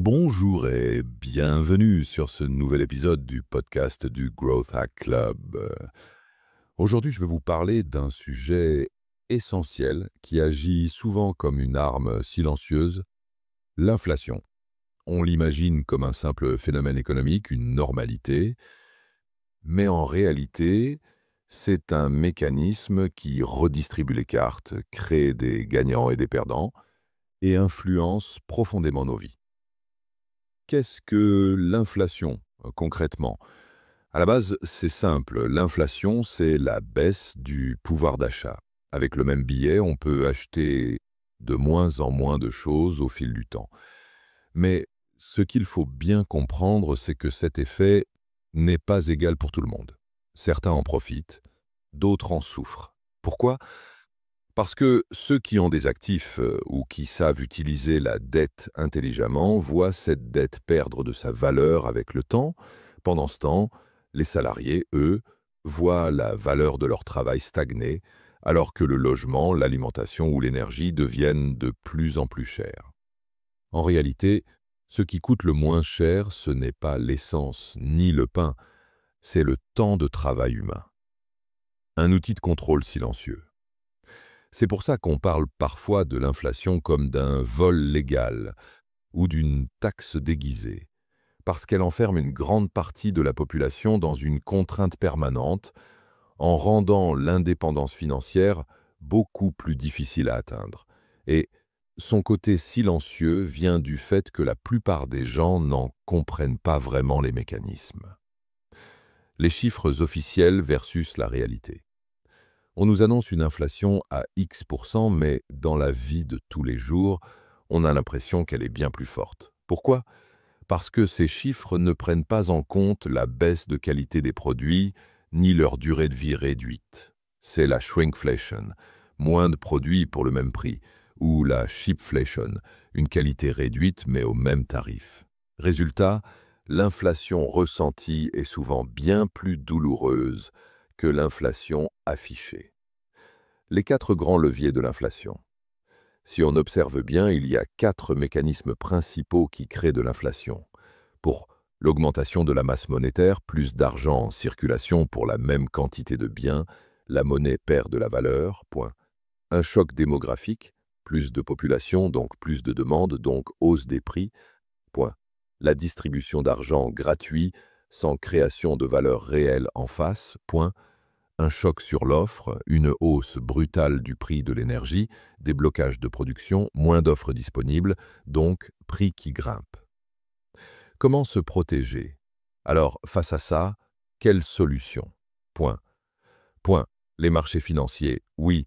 Bonjour et bienvenue sur ce nouvel épisode du podcast du Growth Hack Club. Aujourd'hui, je vais vous parler d'un sujet essentiel qui agit souvent comme une arme silencieuse, l'inflation. On l'imagine comme un simple phénomène économique, une normalité, mais en réalité, c'est un mécanisme qui redistribue les cartes, crée des gagnants et des perdants et influence profondément nos vies. Qu'est-ce que l'inflation, concrètement? À la base, c'est simple. L'inflation, c'est la baisse du pouvoir d'achat. Avec le même billet, on peut acheter de moins en moins de choses au fil du temps. Mais ce qu'il faut bien comprendre, c'est que cet effet n'est pas égal pour tout le monde. Certains en profitent, d'autres en souffrent. Pourquoi? Parce que ceux qui ont des actifs ou qui savent utiliser la dette intelligemment voient cette dette perdre de sa valeur avec le temps. Pendant ce temps, les salariés, eux, voient la valeur de leur travail stagner, alors que le logement, l'alimentation ou l'énergie deviennent de plus en plus chers. En réalité, ce qui coûte le moins cher, ce n'est pas l'essence ni le pain, c'est le temps de travail humain. Un outil de contrôle silencieux. C'est pour ça qu'on parle parfois de l'inflation comme d'un vol légal ou d'une taxe déguisée, parce qu'elle enferme une grande partie de la population dans une contrainte permanente, en rendant l'indépendance financière beaucoup plus difficile à atteindre. Et son côté silencieux vient du fait que la plupart des gens n'en comprennent pas vraiment les mécanismes. Les chiffres officiels versus la réalité. On nous annonce une inflation à X%, mais dans la vie de tous les jours, on a l'impression qu'elle est bien plus forte. Pourquoi? Parce que ces chiffres ne prennent pas en compte la baisse de qualité des produits, ni leur durée de vie réduite. C'est la shrinkflation, moins de produits pour le même prix, ou la cheapflation, une qualité réduite mais au même tarif. Résultat, l'inflation ressentie est souvent bien plus douloureuse que l'inflation affichée. Les 4 grands leviers de l'inflation. Si on observe bien, il y a 4 mécanismes principaux qui créent de l'inflation. Pour l'augmentation de la masse monétaire, plus d'argent en circulation pour la même quantité de biens, la monnaie perd de la valeur, point. Un choc démographique, plus de population, donc plus de demande, donc hausse des prix, point. La distribution d'argent gratuit, sans création de valeur réelle en face, point. Un choc sur l'offre, une hausse brutale du prix de l'énergie, des blocages de production, moins d'offres disponibles, donc prix qui grimpe. Comment se protéger? Alors, face à ça, quelle solution? Point. Point. Les marchés financiers, oui,